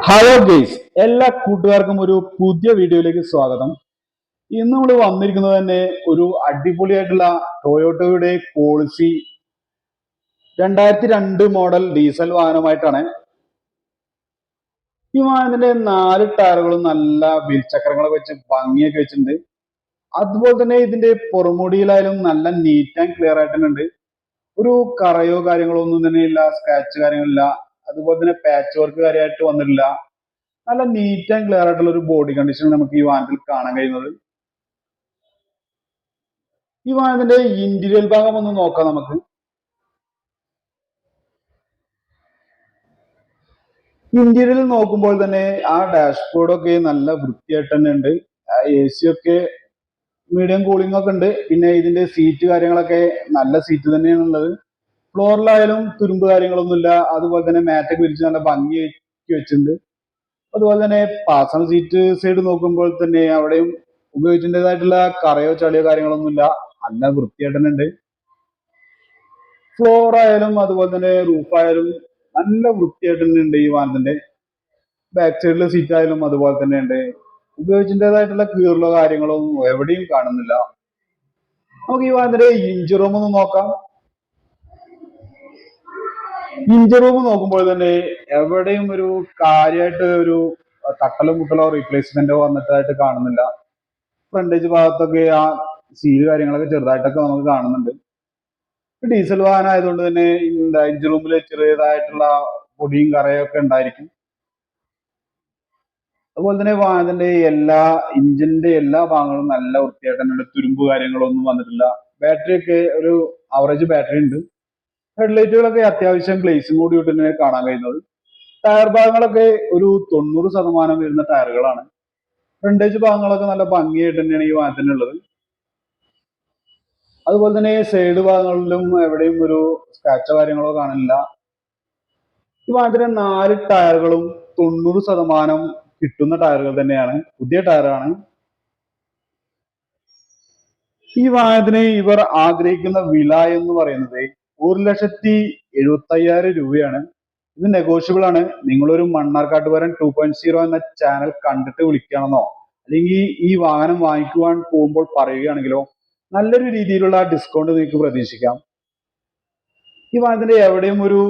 Hello guys, എല്ലാ കൂട്ടുകാർക്കും ഒരു പുതിയ വീഡിയോയിലേക്ക് സ്വാഗതം. ഇന്ന് നമ്മൾ വന്നിരിക്കുന്നത് തന്നെ ഒരു അടിപൊളിയായിട്ടുള്ള ടൊയോട്ടോയുടെ പോളിസി 2002 മോഡൽ ഡീസൽ വാഹനമായിട്ടാണ്. ഈ വാഹനത്തിന്റെ 4 ടയറുകളും നല്ല വീൽചക്രങ്ങളൊക്കെ വെച്ച് ഭംഗിയൊക്കെ വെച്ചിട്ടുണ്ട്. അതുപോലെ തന്നെ ഇതിന്റെ പുറമുടിയിലായാലും നല്ല നീറ്റ് ആൻഡ് ക്ലിയർ ആയിട്ട് തന്നെ ഉണ്ട്. ഒരു കറയോ കാര്യങ്ങളോ ഒന്നും തന്നെ ഇല്ല, സ്ക്രാച്ച് കാര്യങ്ങളില്ല. അതുപോലെ തന്നെ പാച്ച് വർക്ക് കാര്യമായിട്ട് വന്നിട്ടില്ല. നല്ല നീറ്റ് ആൻഡ് ക്ലിയർ ആയിട്ടുള്ള ഒരു ബോഡി കണ്ടീഷൻ നമുക്ക് ഈ വാഹനത്തിൽ കാണാൻ കഴിയുന്നത്. ഈ വാഹനത്തിന്റെ ഇന്റീരിയർ ഭാഗം ഒന്ന് നോക്കാം നമുക്ക്. ഇന്റീരിയറിൽ നോക്കുമ്പോൾ തന്നെ ആ ഡാഷ്ബോർഡൊക്കെ നല്ല വൃത്തിയായിട്ട് തന്നെ ഉണ്ട്. AC ഒക്കെ മീഡിയം കൂളിംഗ് ഒക്കെ ഉണ്ട്. പിന്നെ ഇതിന്റെ സീറ്റ് കാര്യങ്ങളൊക്കെ നല്ല സീറ്റ് തന്നെയാണ് ഉള്ളത്. ഫ്ലോറിലായാലും തുരുമ്പ് കാര്യങ്ങളൊന്നുമില്ല. അതുപോലെ തന്നെ മാറ്റൊക്കെ വിരിച്ച് നല്ല ഭംഗി വെച്ചിട്ടുണ്ട്. അതുപോലെ തന്നെ പാസഞ്ചർ സീറ്റ് സൈഡ് നോക്കുമ്പോൾ തന്നെ അവിടെയും ഉപയോഗിച്ചതിൻ്റെതായിട്ടുള്ള കറയോ ചളിയോ കാര്യങ്ങളൊന്നുമില്ല. നല്ല വൃത്തിയായിട്ട് തന്നെ ഉണ്ട്. ഫ്ലോർ ആയാലും അതുപോലെ തന്നെ റൂഫ് ആയാലും നല്ല വൃത്തിയായിട്ട് തന്നെ ഉണ്ട്. ഈ വാഹനത്തിന്റെ ബാക്ക് സൈഡിലെ സീറ്റ് ആയാലും അതുപോലെ തന്നെ ഉണ്ട്. ഉപയോഗിച്ചതിൻ്റെതായിട്ടുള്ള കീറലോ കാര്യങ്ങളോ ഒന്നും എവിടെയും കാണുന്നില്ല. നമുക്ക് ഈ വാഹനത്തിന്റെ ഇഞ്ചിൻ റൂം ഒന്ന് നോക്കാം. ഇഞ്ചിൻ റൂം നോക്കുമ്പോൾ തന്നെ എവിടെയും ഒരു കാര്യമായിട്ട് ഒരു തട്ടലോ മുട്ടലോ റീപ്ലേസ്മെന്റോ വന്നിട്ടായിട്ട് കാണുന്നില്ല. ഫ്രണ്ടേജ് ഭാഗത്തൊക്കെ ആ സീല് കാര്യങ്ങളൊക്കെ ചെറുതായിട്ടൊക്കെ നമുക്ക് കാണുന്നുണ്ട്. ഡീസൽ വാഹനം ആയതുകൊണ്ട് തന്നെ എഞ്ചിൻ റൂമിൽ ചെറിയതായിട്ടുള്ള പൊടിയും കറയൊക്കെ ഉണ്ടായിരിക്കും. അതുപോലെ തന്നെ വാഹനത്തിന്റെ ഇഞ്ചിന്റെ എല്ലാ ഭാഗങ്ങളും നല്ല വൃത്തിയായിട്ട് തന്നെ ഉണ്ട്. തുരുമ്പ് കാര്യങ്ങളൊന്നും വന്നിട്ടില്ല. ബാറ്ററി ഒക്കെ ഒരു ആവറേജ് ബാറ്ററി ഉണ്ട്. ഹെഡ്ലൈറ്റുകളൊക്കെ അത്യാവശ്യം ഗ്ലേസും കൂടി ഇട്ട് തന്നെ കാണാൻ കഴിയുന്നത്. ടയർ ഭാഗങ്ങളൊക്കെ ഒരു 90% വരുന്ന ടയറുകളാണ്. ഫ്രണ്ടേജ് ഭാഗങ്ങളൊക്കെ നല്ല ഭംഗിയായിട്ട് തന്നെയാണ് ഈ വാഹനത്തിനുള്ളത്. അതുപോലെ തന്നെ സൈഡ് ഭാഗങ്ങളിലും എവിടെയും ഒരു സ്ക്രാച്ചോ കാര്യങ്ങളോ കാണില്ല. ഈ വാഹനത്തിന്റെ 4 ടയറുകളും 90% കിട്ടുന്ന ടയറുകൾ തന്നെയാണ്. പുതിയ ടയറാണ്. ഈ വാഹനത്തിന് ഇവർ ആഗ്രഹിക്കുന്ന വില എന്ന് പറയുന്നത് 1,75,000 രൂപയാണ്. ഇത് നെഗോഷ്യബിൾ ആണ്. നിങ്ങളൊരു മണ്ണാർക്കാട്ടുകാരൻ 2.0 എന്ന ചാനൽ കണ്ടിട്ട് വിളിക്കണമെന്നോ അല്ലെങ്കിൽ ഈ വാഹനം വാങ്ങിക്കുവാൻ പോകുമ്പോൾ പറയുകയാണെങ്കിലോ നല്ലൊരു രീതിയിലുള്ള ഡിസ്കൗണ്ട് നിങ്ങൾക്ക് പ്രതീക്ഷിക്കാം. ഈ വാഹനത്തിന്റെ എവിടെയും ഒരു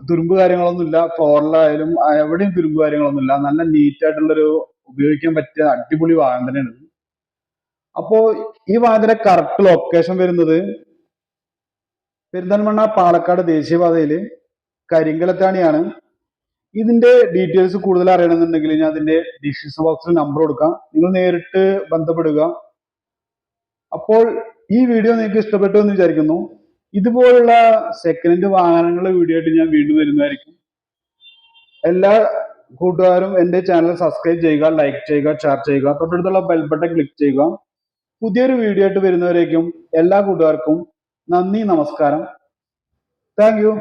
തുരുമ്പ് കാര്യങ്ങളൊന്നും ഇല്ല. ഫ്ലോറിലായാലും എവിടെയും തുരുമ്പ് കാര്യങ്ങളൊന്നും ഇല്ല. നല്ല നീറ്റ് ആയിട്ടുള്ളൊരു ഉപയോഗിക്കാൻ പറ്റിയ അടിപൊളി വാഹനം തന്നെയാണ്. അപ്പോ ഈ വാഹനത്തിന്റെ കറക്റ്റ് ലൊക്കേഷൻ വരുന്നത് പെരിന്തൽമണ്ണ പാലക്കാട് ദേശീയപാതയില് കരിങ്കലത്താണിയാണ്. ഇതിന്റെ ഡീറ്റെയിൽസ് കൂടുതൽ അറിയണമെന്നുണ്ടെങ്കിൽ ഞാൻ അതിന്റെ ഡിസ്ക്രിപ്ഷൻ ബോക്സിൽ നമ്പർ കൊടുക്കാം. നിങ്ങൾ നേരിട്ട് ബന്ധപ്പെടുക. അപ്പോൾ ഈ വീഡിയോ നിങ്ങൾക്ക് ഇഷ്ടപ്പെട്ടു എന്ന് വിചാരിക്കുന്നു. ഇതുപോലുള്ള സെക്കൻഡ് ഹാൻഡ് വാഹനങ്ങളുടെ വീഡിയോ ആയിട്ട് ഞാൻ വീണ്ടും വരുന്നതായിരിക്കും. എല്ലാ കൂട്ടുകാരും എന്റെ ചാനൽ സബ്സ്ക്രൈബ് ചെയ്യുക, ലൈക്ക് ചെയ്യുക, ഷെയർ ചെയ്യുക, തൊട്ടടുത്തുള്ള ബെൽ ബട്ടൺ ക്ലിക്ക് ചെയ്യുക. പുതിയൊരു വീഡിയോ ആയിട്ട് വരുന്നവരേക്കും എല്ലാ കൂട്ടുകാർക്കും നന്ദി, നമസ്കാരം. Thank you.